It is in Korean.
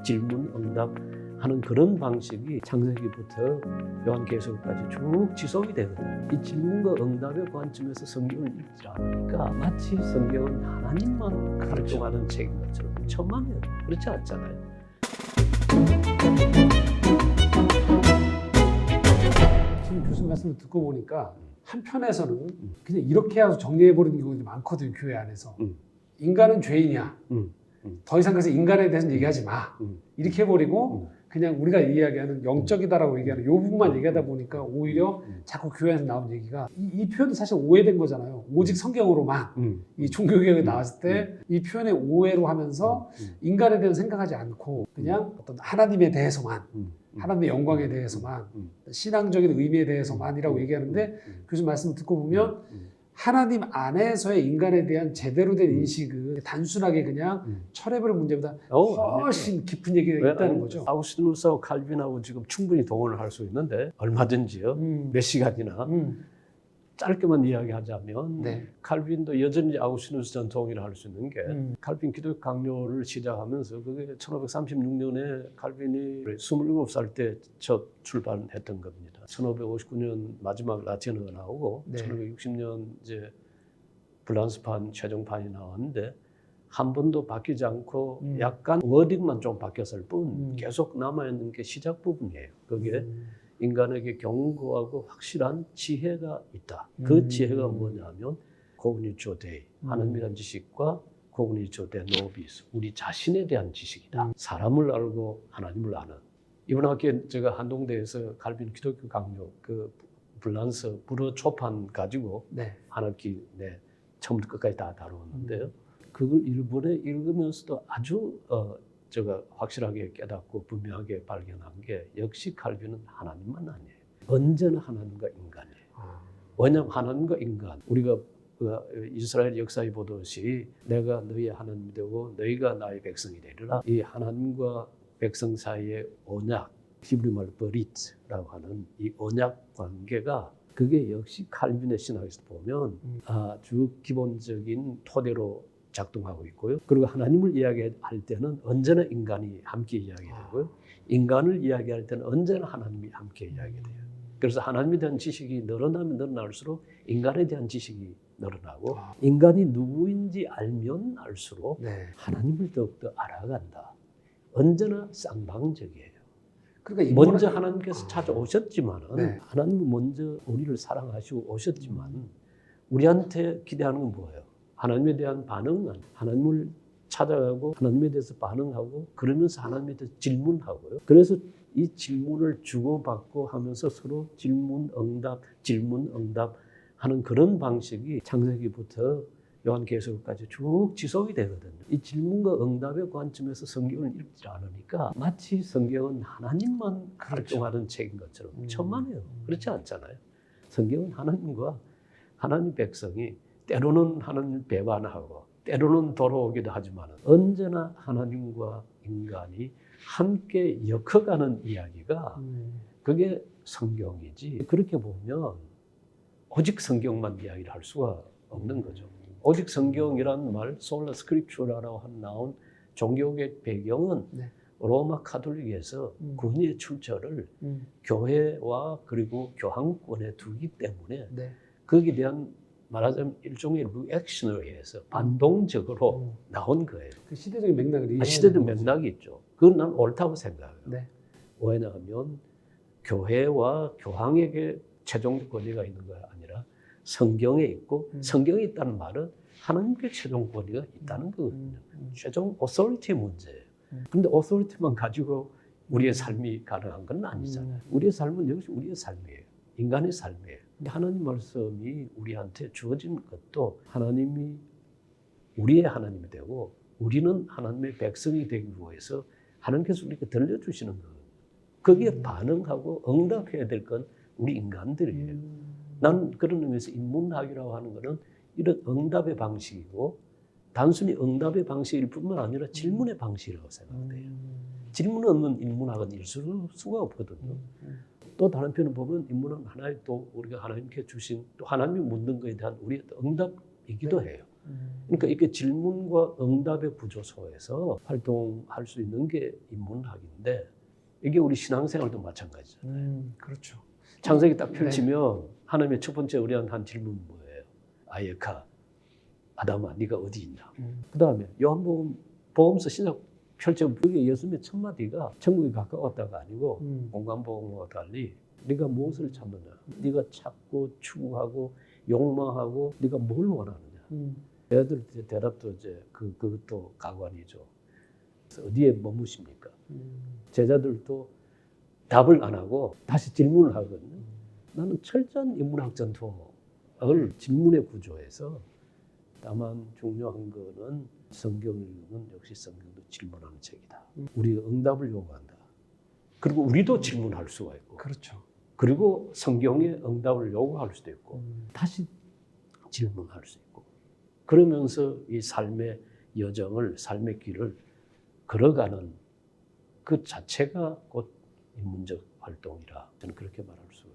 질문, 응답하는 그런 방식이 창세기부터 요한계시록까지 쭉 지속이 되거든요. 이 질문과 응답의 관점에서 성경을 읽지 않으니까 마치 성경은 하나님만 가르쳐가는 책인 것처럼 천만에요. 그렇지 않잖아요. 지금 교수님 말씀을 듣고 보니까 한편에서는 그냥 이렇게 해서 정리해버리는 경우도 많거든요. 교회 안에서. 인간은 죄인이야. 더 이상 그래서 인간에 대해서는 얘기하지 마. 이렇게 해버리고 그냥 우리가 이야기하는 영적이다라고 얘기하는 이 부분만 얘기하다 보니까 오히려 자꾸 교회에서 나온 얘기가 이 표현도 사실 오해된 거잖아요. 오직 성경으로만 이 종교개혁에 나왔을 때 이 표현의 오해로 하면서 인간에 대해서 생각하지 않고 그냥 어떤 하나님에 대해서만 하나님의 영광에 대해서만 신앙적인 의미에 대해서만이라고 얘기하는데 교수님 말씀을 듣고 보면 하나님 안에서의 인간에 대한 제대로 된 인식은 단순하게 그냥 철회별 문제보다 훨씬 깊은 얘기가 있다는 거죠. 아우구스티누스하고 칼빈하고 지금 충분히 동원을 할 수 있는데 얼마든지요. 몇 시간이나. 짧게만 이야기하자면 네. 칼빈도 여전히 아우구스티누스 전통이라 할 수 있는 게 칼빈 기독교 강요를 시작하면서 그게 1536년에 칼빈이 27살 때 첫 출판했던 겁니다. 1559년 마지막 라틴어가 나오고 네. 1560년 이제 프랑스판 최종판이 나왔는데 한 번도 바뀌지 않고 약간 워딩만 좀 바뀌었을 뿐 계속 남아있는 게 시작 부분이에요. 그게 인간에게 견고하고 확실한 지혜가 있다. 그 지혜가 뭐냐면 코그니티오 데이, 하나님에 대한 지식과 코그니티오 데 노비스, 우리 자신에 대한 지식이다. 사람을 알고 하나님을 아는. 이번 학기에 제가 한동대에서 칼빈 기독교 강요 그 불란서 불어 초판 가지고 한 학기 처음부터 끝까지 다 다루었는데요. 그걸 일본에 읽으면서도 아주 제가 확실하게 깨닫고 분명하게 발견한 게 역시 칼빈은 하나님만 아니에요. 언제나 하나님과 인간이에요. 왜냐하면 하나님과 인간, 우리가 이스라엘 역사에 보듯이 내가 너희의 하나님이 되고 너희가 나의 백성이 되리라. 이 하나님과 백성 사이의 언약, 히브리 말로 버리트라고 하는 이 언약 관계가 그게 역시 칼빈의 신학에서 보면 아주 기본적인 토대로 작동하고 있고요. 그리고 하나님을 이야기할 때는 언제나 인간이 함께 이야기하고요. 인간을 이야기할 때는 언제나 하나님이 함께 이야기돼요. 그래서 하나님에 대한 지식이 늘어나면 늘어날수록 인간에 대한 지식이 늘어나고 인간이 누구인지 알면 알수록 하나님을 더욱더 알아간다. 언제나 쌍방적이에요. 그러니까 먼저 하나님께서 찾아오셨지만 하나님은 먼저 우리를 사랑하시고 오셨지만 우리한테 기대하는 건 뭐예요? 하나님에 대한 반응은 하나님을 찾아가고 하나님에 대해서 반응하고 그러면서 하나님에 대해서 질문하고요. 그래서 이 질문을 주고받고 하면서 서로 질문 응답 하는 그런 방식이 창세기부터 요한계시록까지 쭉 지속이 되거든요. 이 질문과 응답의 관점에서 성경을 읽지 않으니까 마치 성경은 하나님만 가르쳐가는 책인 것처럼 천만에요. 그렇지 않잖아요. 성경은 하나님과 하나님 백성이 때로는 하나님을 배반하고 때로는 돌아오기도 하지만 언제나 하나님과 인간이 함께 엮어가는 이야기가 그게 성경이지. 그렇게 보면 오직 성경만 이야기를 할 수가 없는 거죠. 오직 성경이라는 말, 솔라 스크립추라라고 나온 종교의 배경은 로마 카톨릭에서 구원의 출처를 교회와 그리고 교황권에 두기 때문에 거기에 대한 말하자면 일종의 리액션에 의해서 반동적으로 나온 거예요. 그 시대적인 맥락이 시대적 맥락이 있죠. 그건 난 옳다고 생각해요. 왜냐하면 교회와 교황에게 최종 권위가 있는 거 아니라 성경에 있고 성경에 있다는 말은 하나님께 최종 권위가 있다는 거거든요. 최종 오소리티 문제예요. 그런데 오소리티만 가지고 우리의 삶이 가능한 건 아니잖아요. 우리의 삶은 역시 우리의 삶이에요. 인간의 삶이에요. 하나님 말씀이 우리한테 주어진 것도 하나님이 우리의 하나님이 되고 우리는 하나님의 백성이 되기 위해서 하나님께서 우리에게 들려주시는 거예요. 거기에 반응하고 응답해야 될 건 우리 인간들이에요. 나는 그런 의미에서 인문학이라고 하는 것은 이런 응답의 방식이고 단순히 응답의 방식일 뿐만 아니라 질문의 방식이라고 생각돼요. 질문 없는 인문학은 있을 수가 없거든요. 또 다른 편을 보면 인문학은 하나의 또 우리가 하나님께 주신 또 하나님이 묻는 것에 대한 우리의 응답이기도 해요. 그러니까 이렇게 질문과 응답의 구조 속에서 활동할 수 있는 게 인문학인데 이게 우리 신앙생활도 마찬가지잖아요. 그렇죠. 창세기 딱 펼치면 하나님의 첫 번째 의뢰한 한 질문은 뭐예요? 아예카, 아담아, 네가 어디 있냐? 그 다음에 요한복음 복음서 시작 펼치면 그게 예수님의 첫 마디가 천국이 가까웠다가 아니고 공간복음과 달리 네가 무엇을 찾느냐? 네가 찾고 추구하고 욕망하고 네가 뭘 원하느냐? 애들 대답도 이제 그것도 가관이죠. 그래서 어디에 머무십니까? 제자들도 답을 안 하고 다시 질문을 하거든요. 나는 철저한 인문학 전통을 질문의 구조에서 다만 중요한 거는 성경을 읽으면 역시 성경도 질문하는 책이다. 우리가 응답을 요구한다. 그리고 우리도 질문할 수가 있고. 그렇죠. 그리고 성경의 응답을 요구할 수도 있고 다시 질문할 수 있고 그러면서 이 삶의 여정을 삶의 길을 걸어가는 그 자체가 곧 인문적 활동이라 저는 그렇게 말할 수